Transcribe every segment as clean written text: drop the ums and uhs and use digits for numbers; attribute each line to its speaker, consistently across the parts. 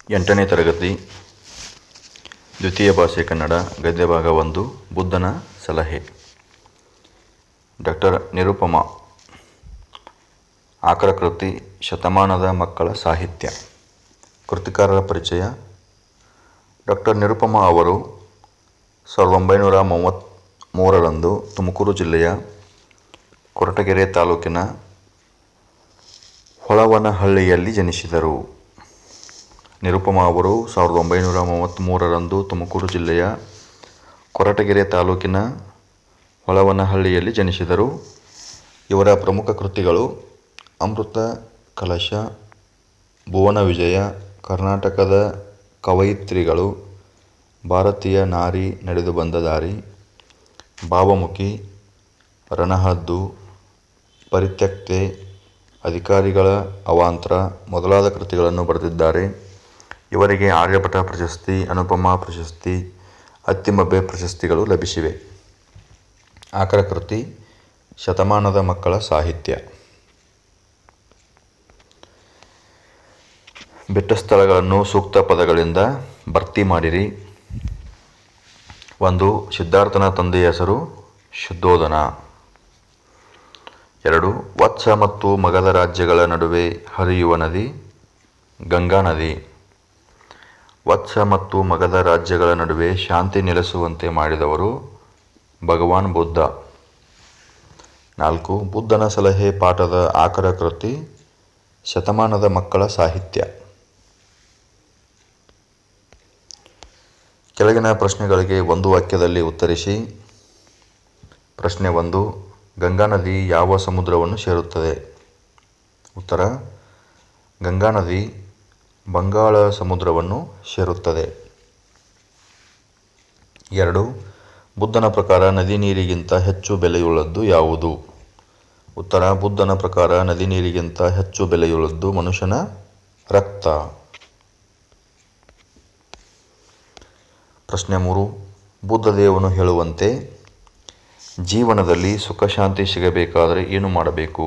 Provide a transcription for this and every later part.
Speaker 1: 8ನೇ ತರಗತಿ ದ್ವಿತೀಯ ಭಾಷೆ ಕನ್ನಡ ಗದ್ಯ ಭಾಗ 1 ಬುದ್ಧನ ಸಲಹೆ. ಡಾಕ್ಟರ್ ನಿರುಪಮಾ. ಆಕರ ಕೃತಿ ಶತಮಾನದ ಮಕ್ಕಳ ಸಾಹಿತ್ಯ. ಕೃತಿಕಾರರ ಪರಿಚಯ. ಡಾಕ್ಟರ್ ನಿರುಪಮಾ ಅವರು 1933ರಂದು ತುಮಕೂರು ಜಿಲ್ಲೆಯ ಕೊರಟಗೆರೆ ತಾಲೂಕಿನ ಹೊಳವನಹಳ್ಳಿಯಲ್ಲಿ ಜನಿಸಿದರು. ನಿರುಪಮಾ ಅವರು 1933ರಂದು ತುಮಕೂರು ಜಿಲ್ಲೆಯ ಕೊರಟಗೆರೆ ತಾಲೂಕಿನ ಹೊಳವನಹಳ್ಳಿಯಲ್ಲಿ ಜನಿಸಿದರು. ಇವರ ಪ್ರಮುಖ ಕೃತಿಗಳು ಅಮೃತ ಕಲಶ, ಭುವನ ವಿಜಯ, ಕರ್ನಾಟಕದ ಕವಯಿತ್ರಿಗಳು, ಭಾರತೀಯ ನಾರಿ ನಡೆದು ಬಂದ ದಾರಿ, ಭಾವಮುಖಿ, ರಣಹದ್ದು, ಪರಿತ್ಯಕ್ತೆ, ಅಧಿಕಾರಿಗಳ ಅವಾಂತರ ಮೊದಲಾದ ಕೃತಿಗಳನ್ನು ಬರೆದಿದ್ದಾರೆ. ಇವರಿಗೆ ಆರ್ಯಭಟ ಪ್ರಶಸ್ತಿ, ಅನುಪಮಾ ಪ್ರಶಸ್ತಿ, ಅತ್ತಿಮಬ್ಬೆ ಪ್ರಶಸ್ತಿಗಳು ಲಭಿಸಿವೆ. ಆಕರ ಕೃತಿ ಶತಮಾನದ ಮಕ್ಕಳ ಸಾಹಿತ್ಯ. ಬಿಟ್ಟ ಸ್ಥಳಗಳನ್ನು ಸೂಕ್ತ ಪದಗಳಿಂದ ಭರ್ತಿ ಮಾಡಿರಿ. 1. ಸಿದ್ಧಾರ್ಥನ ತಂದೆಯ ಹೆಸರು ಶುದ್ಧೋಧನ. 2. ವತ್ಸ ಮತ್ತು ಮಗಧ ರಾಜ್ಯಗಳ ನಡುವೆ ಹರಿಯುವ ನದಿ ಗಂಗಾ ನದಿ. ವತ್ಸ ಮತ್ತು ಮಗಧ ರಾಜ್ಯಗಳ ನಡುವೆ ಶಾಂತಿ ನೆಲೆಸುವಂತೆ ಮಾಡಿದವರು ಭಗವಾನ್ ಬುದ್ಧ. 4. ಬುದ್ಧನ ಸಲಹೆ ಪಾಠದ ಆಕರ ಕೃತಿ ಶತಮಾನದ ಮಕ್ಕಳ ಸಾಹಿತ್ಯ. ಕೆಳಗಿನ ಪ್ರಶ್ನೆಗಳಿಗೆ ಒಂದು ವಾಕ್ಯದಲ್ಲಿ ಉತ್ತರಿಸಿ. ಪ್ರಶ್ನೆ 1. ಗಂಗಾ ನದಿ ಯಾವ ಸಮುದ್ರವನ್ನು ಸೇರುತ್ತದೆ? ಉತ್ತರ: ಗಂಗಾ ನದಿ ಬಂಗಾಳ ಸಮುದ್ರವನ್ನು ಸೇರುತ್ತದೆ. 2. ಬುದ್ಧನ ಪ್ರಕಾರ ನದಿ ನೀರಿಗಿಂತ ಹೆಚ್ಚು ಬೆಲೆಯುಳ್ಳದ್ದು ಯಾವುದು? ಉತ್ತರ: ಬುದ್ಧನ ಪ್ರಕಾರ ನದಿ ನೀರಿಗಿಂತ ಹೆಚ್ಚು ಬೆಲೆಯುಳ್ಳದ್ದು ಮನುಷ್ಯನ ರಕ್ತ. ಪ್ರಶ್ನೆ 3. ಬುದ್ಧದೇವನು ಹೇಳುವಂತೆ ಜೀವನದಲ್ಲಿ ಸುಖ ಶಾಂತಿ ಸಿಗಬೇಕಾದರೆ ಏನು ಮಾಡಬೇಕು?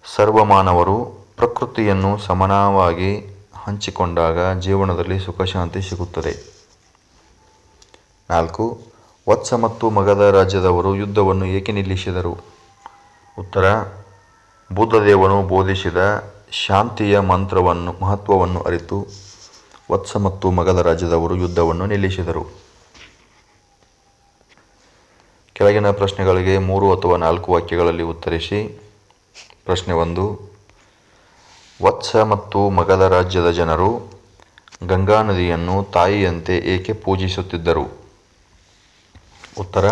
Speaker 1: ಸರ್ವಮಾನವರು ಪ್ರಕೃತಿಯನ್ನು ಸಮಾನವಾಗಿ ಹಂಚಿಕೊಂಡಾಗ ಜೀವನದಲ್ಲಿ ಸುಖ ಶಾಂತಿ ಸಿಗುತ್ತದೆ. 4. ವತ್ಸ ಮತ್ತು ಮಗಧ ರಾಜ್ಯದವರು ಯುದ್ಧವನ್ನು ಏಕೆ ನಿಲ್ಲಿಸಿದರು? ಉತ್ತರ: ಬುದ್ಧದೇವನು ಬೋಧಿಸಿದ ಶಾಂತಿಯ ಮಹತ್ವವನ್ನು ಅರಿತು ವತ್ಸ ಮತ್ತು ಮಗಧ ರಾಜ್ಯದವರು ಯುದ್ಧವನ್ನು ನಿಲ್ಲಿಸಿದರು. ಕೆಳಗಿನ ಪ್ರಶ್ನೆಗಳಿಗೆ 3 ಅಥವಾ 4 ವಾಕ್ಯಗಳಲ್ಲಿ ಉತ್ತರಿಸಿ. ಪ್ರಶ್ನೆ 1. ವತ್ಸ ಮತ್ತು ಮಗಧ ರಾಜ್ಯದ ಜನರು ಗಂಗಾ ನದಿಯನ್ನು ತಾಯಿಯಂತೆ ಏಕೆ ಪೂಜಿಸುತ್ತಿದ್ದರು? ಉತ್ತರ: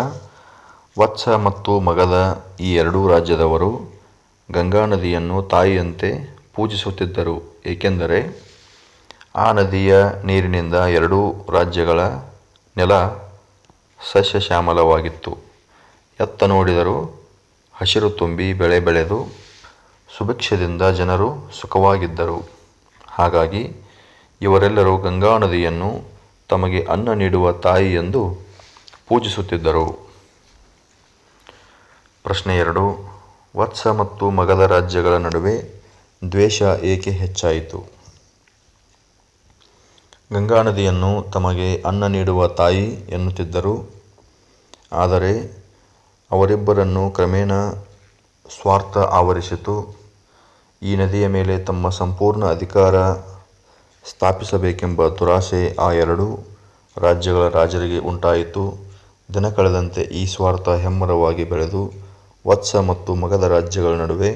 Speaker 1: ವತ್ಸ ಮತ್ತು ಮಗಧ ಈ ಎರಡೂ ರಾಜ್ಯದವರು ಗಂಗಾ ನದಿಯನ್ನು ತಾಯಿಯಂತೆ ಪೂಜಿಸುತ್ತಿದ್ದರು, ಏಕೆಂದರೆ ಆ ನದಿಯ ನೀರಿನಿಂದ ಎರಡೂ ರಾಜ್ಯಗಳ ನೆಲ ಸಸ್ಯಶ್ಯಾಮಲವಾಗಿತ್ತು. ಎತ್ತ ನೋಡಿದರೂ ಹಸಿರು ತುಂಬಿ ಬೆಳೆ ಬೆಳೆದು ಸುಭಿಕ್ಷದಿಂದ ಜನರು ಸುಖವಾಗಿದ್ದರು. ಹಾಗಾಗಿ ಇವರೆಲ್ಲರೂ ಗಂಗಾ ನದಿಯನ್ನು ತಮಗೆ ಅನ್ನ ನೀಡುವ ತಾಯಿ ಎಂದು ಪೂಜಿಸುತ್ತಿದ್ದರು. ಪ್ರಶ್ನೆ 2. ವತ್ಸ ಮತ್ತು ಮಗಧ ರಾಜ್ಯಗಳ ನಡುವೆ ದ್ವೇಷ ಏಕೆ ಹೆಚ್ಚಾಯಿತು? ಗಂಗಾ ನದಿಯನ್ನು ತಮಗೆ ಅನ್ನ ನೀಡುವ ತಾಯಿ ಎನ್ನುತ್ತಿದ್ದರು. ಆದರೆ ಅವರಿಬ್ಬರನ್ನು ಕ್ರಮೇಣ ಸ್ವಾರ್ಥ ಆವರಿಸಿತು. ಈ ನದಿಯ ಮೇಲೆ ತಮ್ಮ ಸಂಪೂರ್ಣ ಅಧಿಕಾರ ಸ್ಥಾಪಿಸಬೇಕೆಂಬ ದುರಾಸೆ ಆ ಎರಡೂ ರಾಜ್ಯಗಳ ರಾಜರಿಗೆ ಉಂಟಾಯಿತು. ದಿನ ಕಳೆದಂತೆ ಈ ಸ್ವಾರ್ಥ ಹೆಮ್ಮರವಾಗಿ ಬೆಳೆದು ವತ್ಸ ಮತ್ತು ಮಗಧ ರಾಜ್ಯಗಳ ನಡುವೆ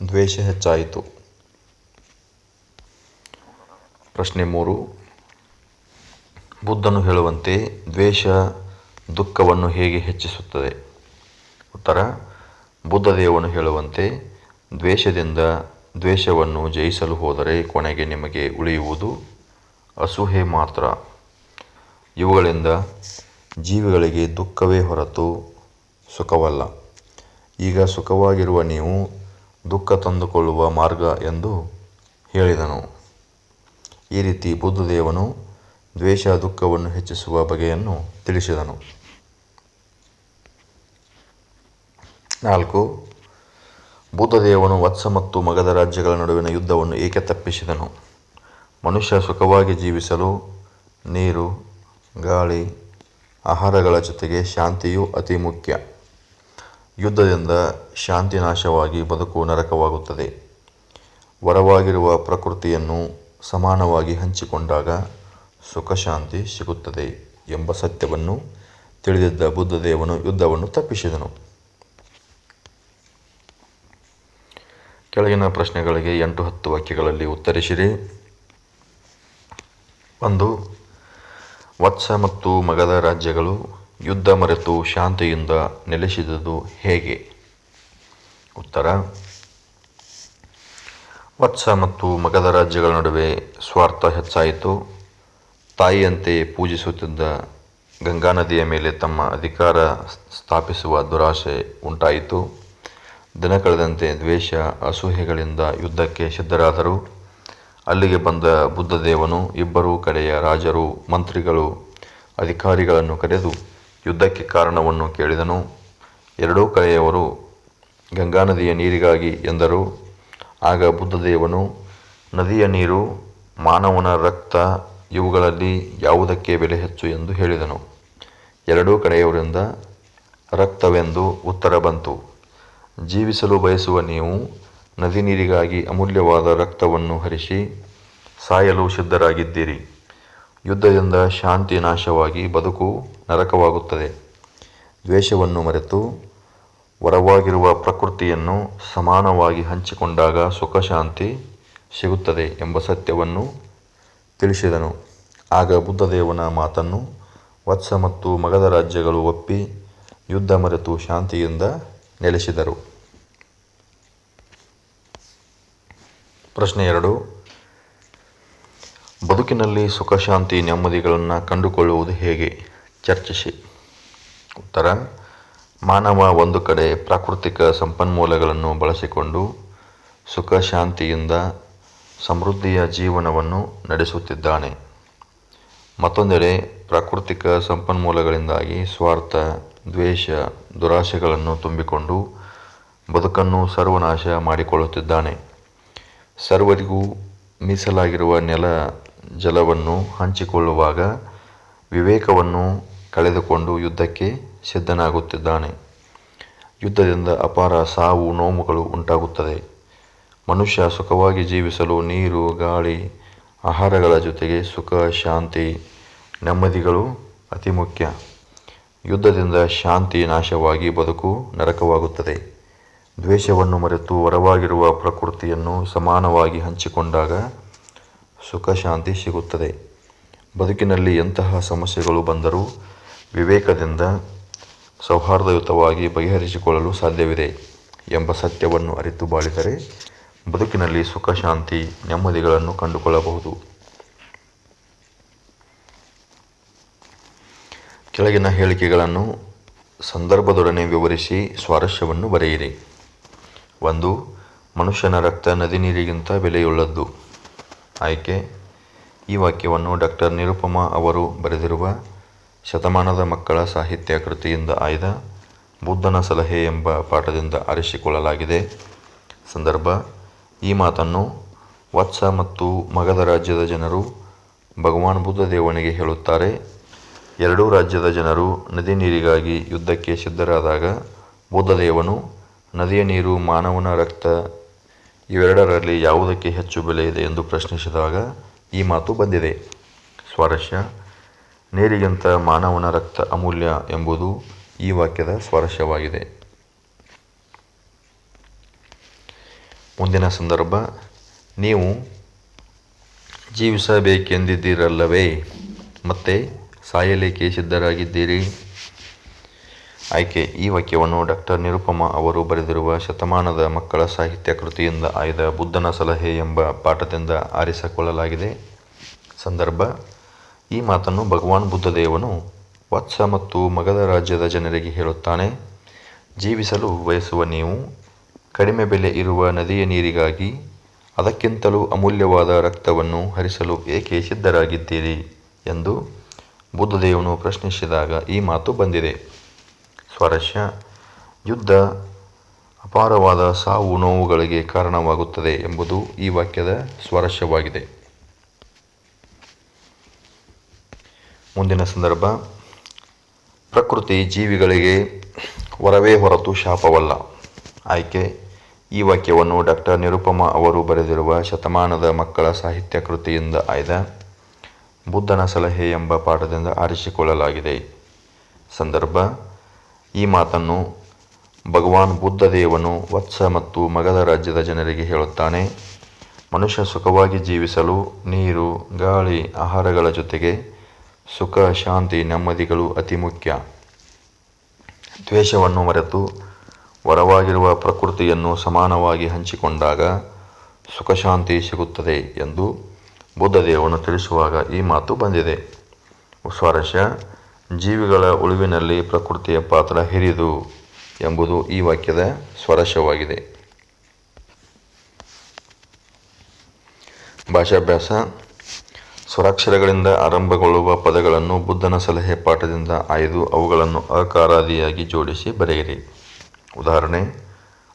Speaker 1: ದ್ವೇಷ ಹೆಚ್ಚಾಯಿತು. ಪ್ರಶ್ನೆ 3. ಬುದ್ಧನು ಹೇಳುವಂತೆ ದ್ವೇಷ ದುಃಖವನ್ನು ಹೇಗೆ ಹೆಚ್ಚಿಸುತ್ತದೆ? ಉತ್ತರ: ಬುದ್ಧದೇವನು ಹೇಳುವಂತೆ ದ್ವೇಷದಿಂದ ದ್ವೇಷವನ್ನು ಜಯಿಸಲು ಹೋದರೆ ಕೊನೆಗೆ ನಿಮಗೆ ಉಳಿಯುವುದು ಅಸೂಯೆ ಮಾತ್ರ. ಇವುಗಳಿಂದ ಜೀವಿಗಳಿಗೆ ದುಃಖವೇ ಹೊರತು ಸುಖವಲ್ಲ. ಈಗ ಸುಖವಾಗಿರುವ ನೀವು ದುಃಖ ತಂದುಕೊಳ್ಳುವ ಮಾರ್ಗ ಎಂದು ಹೇಳಿದನು. ಈ ರೀತಿ ಬುದ್ಧದೇವನು ದ್ವೇಷ ದುಃಖವನ್ನು ಹೆಚ್ಚಿಸುವ ಬಗೆಯನ್ನು ತಿಳಿಸಿದನು. 4. ಬುದ್ಧದೇವನು ವತ್ಸ ಮತ್ತು ಮಗಧ ರಾಜ್ಯಗಳ ನಡುವಿನ ಯುದ್ಧವನ್ನು ಏಕೆ ತಪ್ಪಿಸಿದನು? ಮನುಷ್ಯ ಸುಖವಾಗಿ ಜೀವಿಸಲು ನೀರು, ಗಾಳಿ, ಆಹಾರಗಳ ಜೊತೆಗೆ ಶಾಂತಿಯೂ ಅತಿ ಮುಖ್ಯ. ಯುದ್ಧದಿಂದ ಶಾಂತಿ ನಾಶವಾಗಿ ಬದುಕು ನರಕವಾಗುತ್ತದೆ. ವರವಾಗಿರುವ ಪ್ರಕೃತಿಯನ್ನು ಸಮಾನವಾಗಿ ಹಂಚಿಕೊಂಡಾಗ ಸುಖ ಶಾಂತಿ ಸಿಗುತ್ತದೆ ಎಂಬ ಸತ್ಯವನ್ನು ತಿಳಿದಿದ್ದ ಬುದ್ಧದೇವನು ಯುದ್ಧವನ್ನು ತಪ್ಪಿಸಿದನು. ಕೆಳಗಿನ ಪ್ರಶ್ನೆಗಳಿಗೆ 8-10 ವಾಕ್ಯಗಳಲ್ಲಿ ಉತ್ತರಿಸಿರಿ. 1. ವತ್ಸ ಮತ್ತು ಮಗಧ ರಾಜ್ಯಗಳು ಯುದ್ಧ ಮರೆತು ಶಾಂತಿಯಿಂದ ನೆಲೆಸಿದುದು ಹೇಗೆ? ಉತ್ತರ: ವತ್ಸ ಮತ್ತು ಮಗಧ ರಾಜ್ಯಗಳ ನಡುವೆ ಸ್ವಾರ್ಥ ಹೆಚ್ಚಾಯಿತು. ತಾಯಿಯಂತೆ ಪೂಜಿಸುತ್ತಿದ್ದ ಗಂಗಾ ನದಿಯ ಮೇಲೆ ತಮ್ಮ ಅಧಿಕಾರ ಸ್ಥಾಪಿಸುವ ದುರಾಶೆ ಉಂಟಾಯಿತು. ದಿನ ಕಳೆದಂತೆ ದ್ವೇಷ, ಅಸೂಯೆಗಳಿಂದ ಯುದ್ಧಕ್ಕೆ ಸಿದ್ಧರಾದರು. ಅಲ್ಲಿಗೆ ಬಂದ ಬುದ್ಧದೇವನು ಇಬ್ಬರೂ ಕಡೆಯ ರಾಜರು, ಮಂತ್ರಿಗಳು, ಅಧಿಕಾರಿಗಳನ್ನು ಕರೆದು ಯುದ್ಧಕ್ಕೆ ಕಾರಣವನ್ನು ಕೇಳಿದನು. ಎರಡೂ ಕಡೆಯವರು ಗಂಗಾ ನದಿಯ ನೀರಿಗಾಗಿ ಎಂದರು. ಆಗ ಬುದ್ಧದೇವನು ನದಿಯ ನೀರು, ಮಾನವನ ರಕ್ತ ಇವುಗಳಲ್ಲಿ ಯಾವುದಕ್ಕೆ ಬೆಲೆ ಹೆಚ್ಚು ಎಂದು ಹೇಳಿದನು. ಎರಡೂ ಕಡೆಯವರಿಂದ ರಕ್ತವೆಂದು ಉತ್ತರ ಬಂತು. ಜೀವಿಸಲು ಬಯಸುವ ನೀವು ನದಿ ನೀರಿಗಾಗಿ ಅಮೂಲ್ಯವಾದ ರಕ್ತವನ್ನು ಹರಿಸಿ ಸಾಯಲು ಸಿದ್ಧರಾಗಿದ್ದೀರಿ. ಯುದ್ಧದಿಂದ ಶಾಂತಿ ನಾಶವಾಗಿ ಬದುಕು ನರಕವಾಗುತ್ತದೆ. ದ್ವೇಷವನ್ನು ಮರೆತು ವರವಾಗಿರುವ ಪ್ರಕೃತಿಯನ್ನು ಸಮಾನವಾಗಿ ಹಂಚಿಕೊಂಡಾಗ ಸುಖ ಶಾಂತಿ ಸಿಗುತ್ತದೆ ಎಂಬ ಸತ್ಯವನ್ನು ತಿಳಿಸಿದನು. ಆಗ ಬುದ್ಧದೇವನ ಮಾತನ್ನು ವತ್ಸ ಮತ್ತು ಮಗಧ ರಾಜ್ಯಗಳು ಒಪ್ಪಿ ಯುದ್ಧ ಮರೆತು ಶಾಂತಿಯಿಂದ ನೆಲೆಸಿದರು. ಪ್ರಶ್ನೆ 2. ಬದುಕಿನಲ್ಲಿ ಸುಖ ಶಾಂತಿ ನೆಮ್ಮದಿಗಳನ್ನು ಕಂಡುಕೊಳ್ಳುವುದು ಹೇಗೆ? ಚರ್ಚಿಸಿ. ಉತ್ತರ: ಮಾನವ ಒಂದು ಕಡೆ ಪ್ರಾಕೃತಿಕ ಸಂಪನ್ಮೂಲಗಳನ್ನು ಬಳಸಿಕೊಂಡು ಸುಖ ಶಾಂತಿಯಿಂದ ಸಮೃದ್ಧಿಯ ಜೀವನವನ್ನು ನಡೆಸುತ್ತಿದ್ದಾನೆ. ಮತ್ತೊಂದೆಡೆ ಪ್ರಾಕೃತಿಕ ಸಂಪನ್ಮೂಲಗಳಿಂದಾಗಿ ಸ್ವಾರ್ಥ, ದ್ವೇಷ, ದುರಾಶೆಗಳನ್ನು ತುಂಬಿಕೊಂಡು ಬದುಕನ್ನು ಸರ್ವನಾಶ ಮಾಡಿಕೊಳ್ಳುತ್ತಿದ್ದಾನೆ. ಸರ್ವರಿಗೂ ಮೀಸಲಾಗಿರುವ ನೆಲ, ಜಲವನ್ನು ಹಂಚಿಕೊಳ್ಳುವಾಗ ವಿವೇಕವನ್ನು ಕಳೆದುಕೊಂಡು ಯುದ್ಧಕ್ಕೆ ಸಿದ್ಧನಾಗುತ್ತಿದ್ದಾನೆ. ಯುದ್ಧದಿಂದ ಅಪಾರ ಸಾವು ನೋವುಗಳು ಉಂಟಾಗುತ್ತದೆ. ಮನುಷ್ಯ ಸುಖವಾಗಿ ಜೀವಿಸಲು ನೀರು, ಗಾಳಿ, ಆಹಾರಗಳ ಜೊತೆಗೆ ಸುಖ, ಶಾಂತಿ, ನೆಮ್ಮದಿಗಳು ಅತಿ ಮುಖ್ಯ. ಯುದ್ಧದಿಂದ ಶಾಂತಿ ನಾಶವಾಗಿ ಬದುಕು ನರಕವಾಗುತ್ತದೆ. ದ್ವೇಷವನ್ನು ಮರೆತು ವರವಾಗಿರುವ ಪ್ರಕೃತಿಯನ್ನು ಸಮಾನವಾಗಿ ಹಂಚಿಕೊಂಡಾಗ ಸುಖ ಶಾಂತಿ ಸಿಗುತ್ತದೆ. ಬದುಕಿನಲ್ಲಿ ಎಂತಹ ಸಮಸ್ಯೆಗಳು ಬಂದರೂ ವಿವೇಕದಿಂದ ಸೌಹಾರ್ದಯುತವಾಗಿ ಬಗೆಹರಿಸಿಕೊಳ್ಳಲು ಸಾಧ್ಯವಿದೆ ಎಂಬ ಸತ್ಯವನ್ನು ಅರಿತು ಬಾಳಿದರೆ ಬದುಕಿನಲ್ಲಿ ಸುಖ ಶಾಂತಿ ನೆಮ್ಮದಿಗಳನ್ನು ಕಂಡುಕೊಳ್ಳಬಹುದು. ಕೆಳಗಿನ ಹೇಳಿಕೆಗಳನ್ನು ಸಂದರ್ಭದೊಡನೆ ವಿವರಿಸಿ ಸ್ವಾರಸ್ಯವನ್ನು ಬರೆಯಿರಿ. 1. ಮನುಷ್ಯನ ರಕ್ತ ನದಿ ನೀರಿಗಿಂತ ಬೆಲೆಯುಳ್ಳದ್ದು. ಆಯ್ಕೆ: ಈ ವಾಕ್ಯವನ್ನು ಡಾ. ನಿರುಪಮಾ ಅವರು ಬರೆದಿರುವ ಶತಮಾನದ ಮಕ್ಕಳ ಸಾಹಿತ್ಯ ಕೃತಿಯಿಂದ ಆಯ್ದ ಬುದ್ಧನ ಸಲಹೆ ಎಂಬ ಪಾಠದಿಂದ ಆರಿಸಿಕೊಳ್ಳಲಾಗಿದೆ. ಸಂದರ್ಭ: ಈ ಮಾತನ್ನು ವತ್ಸ ಮತ್ತು ಮಗಧ ರಾಜ್ಯದ ಜನರು ಭಗವಾನ್ ಬುದ್ಧದೇವನಿಗೆ ಹೇಳುತ್ತಾರೆ. ಎರಡೂ ರಾಜ್ಯದ ಜನರು ನದಿ ನೀರಿಗಾಗಿ ಯುದ್ಧಕ್ಕೆ ಸಿದ್ಧರಾದಾಗ ಬುದ್ಧದೇವನು ನದಿಯ ನೀರು, ಮಾನವನ ರಕ್ತ ಇವೆರಡರಲ್ಲಿ ಯಾವುದಕ್ಕೆ ಹೆಚ್ಚು ಬೆಲೆ ಇದೆ ಎಂದು ಪ್ರಶ್ನಿಸಿದಾಗ ಈ ಮಾತು ಬಂದಿದೆ. ಸ್ವಾರಸ್ಯ: ನೀರಿಗಿಂತ ಮಾನವನ ರಕ್ತ ಅಮೂಲ್ಯ ಎಂಬುದು ಈ ವಾಕ್ಯದ ಸ್ವಾರಸ್ಯವಾಗಿದೆ. ಮುಂದಿನ ಸಂದರ್ಭ: ನೀವು ಜೀವಿಸಬೇಕೆಂದಿದ್ದೀರಲ್ಲವೇ, ಮತ್ತೆ ಸಾಯಲೇಕೆ ಸಿದ್ಧರಾಗಿದ್ದೀರಿ? ಆಯ್ಕೆ: ಈ ವಾಕ್ಯವನ್ನು ಡಾ. ನಿರುಪಮಾ ಅವರು ಬರೆದಿರುವ ಶತಮಾನದ ಮಕ್ಕಳ ಸಾಹಿತ್ಯ ಕೃತಿಯಿಂದ ಆಯ್ದ ಬುದ್ಧನ ಸಲಹೆ ಎಂಬ ಪಾಠದಿಂದ ಆರಿಸಿಕೊಳ್ಳಲಾಗಿದೆ. ಸಂದರ್ಭ: ಈ ಮಾತನ್ನು ಭಗವಾನ್ ಬುದ್ಧದೇವನು ವತ್ಸ ಮತ್ತು ಮಗಧ ರಾಜ್ಯದ ಜನರಿಗೆ ಹೇಳುತ್ತಾನೆ. ಜೀವಿಸಲು ಬಯಸುವ ನೀವು ಕಡಿಮೆ ಬೆಲೆ ಇರುವ ನದಿಯ ನೀರಿಗಾಗಿ ಅದಕ್ಕಿಂತಲೂ ಅಮೂಲ್ಯವಾದ ರಕ್ತವನ್ನು ಹರಿಸಲು ಏಕೆ ಸಿದ್ಧರಾಗಿದ್ದೀರಿ ಎಂದು ಬುದ್ಧದೇವನು ಪ್ರಶ್ನಿಸಿದಾಗ ಈ ಮಾತು ಬಂದಿದೆ. ಸ್ವಾರಸ್ಯ: ಯುದ್ಧ ಅಪಾರವಾದ ಸಾವು ನೋವುಗಳಿಗೆ ಕಾರಣವಾಗುತ್ತದೆ ಎಂಬುದು ಈ ವಾಕ್ಯದ ಸ್ವಾರಸ್ಯವಾಗಿದೆ. ಮುಂದಿನ ಸಂದರ್ಭ, ಪ್ರಕೃತಿ ಜೀವಿಗಳಿಗೆ ವರವೇ ಹೊರತು ಶಾಪವಲ್ಲ. ಆಯ್ಕೆ: ಈ ವಾಕ್ಯವನ್ನು ಡಾಕ್ಟರ್ ನಿರುಪಮಾ ಅವರು ಬರೆದಿರುವ ಶತಮಾನದ ಮಕ್ಕಳ ಸಾಹಿತ್ಯ ಕೃತಿಯಿಂದ ಆಯ್ದ ಬುದ್ಧನ ಸಲಹೆ ಎಂಬ ಪಾಠದಿಂದ ಆರಿಸಿಕೊಳ್ಳಲಾಗಿದೆ. ಸಂದರ್ಭ: ಈ ಮಾತನ್ನು ಭಗವಾನ್ ಬುದ್ಧದೇವನು ವತ್ಸ ಮತ್ತು ಮಗಧ ರಾಜ್ಯದ ಜನರಿಗೆ ಹೇಳುತ್ತಾನೆ. ಮನುಷ್ಯ ಸುಖವಾಗಿ ಜೀವಿಸಲು ನೀರು, ಗಾಳಿ, ಆಹಾರಗಳ ಜೊತೆಗೆ ಸುಖ, ಶಾಂತಿ, ನೆಮ್ಮದಿಗಳು ಅತಿ ಮುಖ್ಯ. ದ್ವೇಷವನ್ನು ಮರೆತು ವರವಾಗಿರುವ ಪ್ರಕೃತಿಯನ್ನು ಸಮಾನವಾಗಿ ಹಂಚಿಕೊಂಡಾಗ ಸುಖಶಾಂತಿ ಸಿಗುತ್ತದೆ ಎಂದು ಬುದ್ಧದೇವನು ತಿಳಿಸುವಾಗ ಈ ಮಾತು ಬಂದಿದೆ. ಸ್ವಾರಸ್ಯ: ಜೀವಿಗಳ ಉಳಿವಿನಲ್ಲಿ ಪ್ರಕೃತಿಯ ಪಾತ್ರ ಹಿರಿದು ಎಂಬುದು ಈ ವಾಕ್ಯದ ಸ್ವಾರಸ್ಯವಾಗಿದೆ. ಭಾಷಾಭ್ಯಾಸ: ಸ್ವರಾಕ್ಷರಗಳಿಂದ ಆರಂಭಗೊಳ್ಳುವ ಪದಗಳನ್ನು ಬುದ್ಧನ ಸಲಹೆ ಪಾಠದಿಂದ ಆಯ್ದು ಅವುಗಳನ್ನು ಅಕಾರಾದಿಯಾಗಿ ಜೋಡಿಸಿ ಬರೆಯಿರಿ. ಉದಾಹರಣೆ: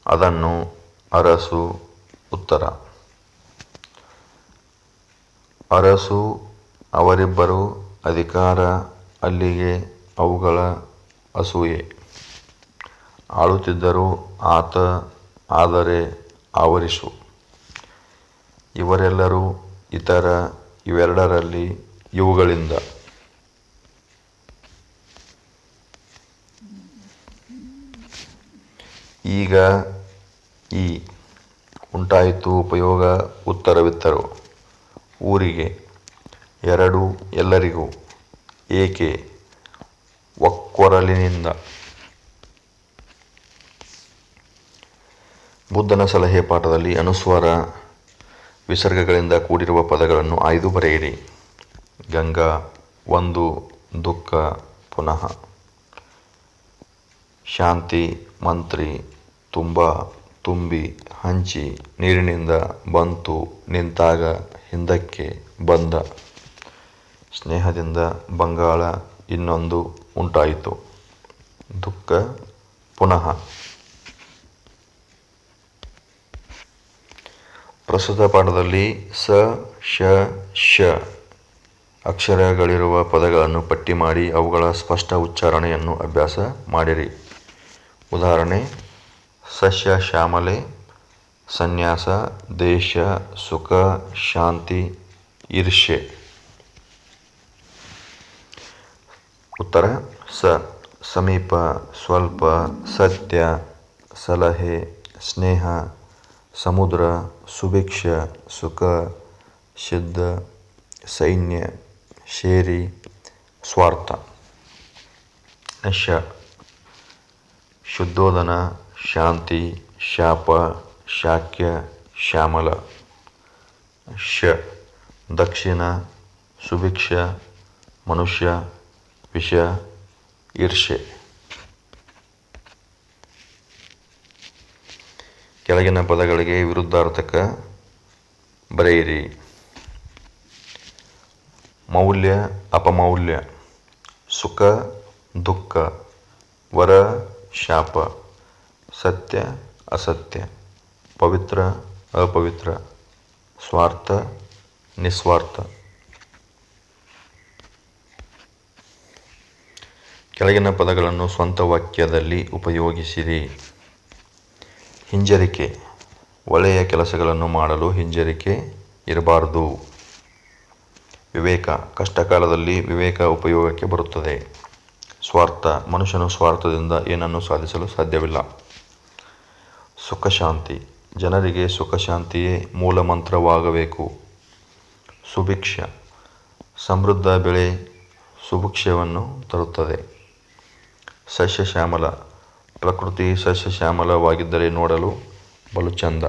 Speaker 1: ಅದನ್ನು, ಅರಸು, ಉತ್ತರ. ಅರಸು, ಅವರಿಬ್ಬರು, ಅಧಿಕಾರ, ಅಲ್ಲಿಗೆ, ಅವುಗಳ, ಅಸೂಯೆ. ಆಳುತ್ತಿದ್ದರು, ಆತ, ಆದರೆ, ಆವರಿಸು. ಇವರೆಲ್ಲರೂ, ಇತರ, ಇವೆರಡರಲ್ಲಿ, ಇವುಗಳಿಂದ. ಈಗ, ಈ. ಉಂಟಾಯಿತು, ಉಪಯೋಗ, ಉತ್ತರವಿತ್ತರು. ಊರಿಗೆ. ಎರಡು, ಎಲ್ಲರಿಗೂ. ಏಕೆ, ಒಕ್ಕೊರಲಿನಿಂದ. ಬುದ್ಧನ ಸಲಹೆ ಪಾಠದಲ್ಲಿ ಅನುಸ್ವಾರ, ವಿಸರ್ಗಗಳಿಂದ ಕೂಡಿರುವ ಪದಗಳನ್ನು ಆಯ್ದು ಬರೆಯಿರಿ. ಗಂಗಾ, ಒಂದು, ದುಃಖ, ಪುನಃ. ಶಾಂತಿ, ಮಂತ್ರಿ, ತುಂಬ, ತುಂಬಿ, ಹಂಚಿ, ನೀರಿನಿಂದ, ಬಂತು, ನಿಂತಾಗ, ಹಿಂದಕ್ಕೆ, ಬಂದ. ಸ್ನೇಹದಿಂದ, ಬಂಗಾಳ, ಇನ್ನೊಂದು, ಉಂಟಾಯಿತು. ದುಃಖ, ಪುನಃ. ಪ್ರಸ್ತುತ ಪಾಠದಲ್ಲಿ ಸ, ಶ, ಶ ಅಕ್ಷರಗಳಿರುವ ಪದಗಳನ್ನು ಪಟ್ಟಿ ಮಾಡಿ ಅವುಗಳ ಸ್ಪಷ್ಟ ಉಚ್ಚಾರಣೆಯನ್ನು ಅಭ್ಯಾಸ ಮಾಡಿರಿ. ಉದಾಹರಣೆ: ಸಸ್ಯ ಶ್ಯಾಮಲೆ, ಸನ್ಯಾಸ, ದೇಶ, ಸುಖ, ಶಾಂತಿ, ಈರ್ಷ್ಯೆ. ಉತ್ತರ: ಸ. ಸಮೀಪ, ಸ್ವಲ್ಪ, ಸತ್ಯ, ಸಲಹೆ, ಸ್ನೇಹ, ಸಮುದ್ರ, ಸುಭಿಕ್ಷ, ಸುಖ, ಸಿದ್ಧ, ಸೈನ್ಯ, ಶೇರಿ, ಸ್ವಾರ್ಥ. ಶ. ಶುದ್ಧೋದನ, ಶಾಂತಿ, ಶಾಪ, ಶಾಕ್ಯ, ಶ್ಯಾಮಲ. ಶ. ದಕ್ಷಿಣ, ಸುಭಿಕ್ಷ, ಮನುಷ್ಯ, ವಿಷ, ಈರ್ಷ್ಯೆ. ಕೆಳಗಿನ ಪದಗಳಿಗೆ ವಿರುದ್ಧಾರ್ಥಕ ಬರೆಯಿರಿ. ಮೌಲ್ಯ, ಅಪಮೌಲ್ಯ. ಸುಖ, ದುಃಖ. ವರ, ಶಾಪ. ಸತ್ಯ, ಅಸತ್ಯ. ಪವಿತ್ರ, ಅಪವಿತ್ರ. ಸ್ವಾರ್ಥ, ನಿಸ್ವಾರ್ಥ. ಕೆಳಗಿನ ಪದಗಳನ್ನು ಸ್ವಂತ ವಾಕ್ಯದಲ್ಲಿ ಉಪಯೋಗಿಸಿರಿ. ಹಿಂಜರಿಕೆ, ಒಳ್ಳೆಯ ಕೆಲಸಗಳನ್ನು ಮಾಡಲು ಹಿಂಜರಿಕೆ ಇರಬಾರದು. ವಿವೇಕ, ಕಷ್ಟಕಾಲದಲ್ಲಿ ವಿವೇಕ ಉಪಯೋಗಕ್ಕೆ ಬರುತ್ತದೆ. ಸ್ವಾರ್ಥ, ಮನುಷ್ಯನು ಸ್ವಾರ್ಥದಿಂದ ಏನನ್ನು ಸಾಧಿಸಲು ಸಾಧ್ಯವಿಲ್ಲ. ಸುಖಶಾಂತಿ, ಜನರಿಗೆ ಸುಖಶಾಂತಿಯೇ ಮೂಲಮಂತ್ರವಾಗಬೇಕು. ಸುಭಿಕ್ಷ, ಸಮೃದ್ಧ ಬೆಳೆ ಸುಭಿಕ್ಷವನ್ನು ತರುತ್ತದೆ. ಸಸ್ಯಶ್ಯಾಮಲ, ಪ್ರಕೃತಿ ಸಸ್ಯಶ್ಯಾಮಲವಾಗಿದ್ದರೆ ನೋಡಲು ಬಲು ಚಂದ.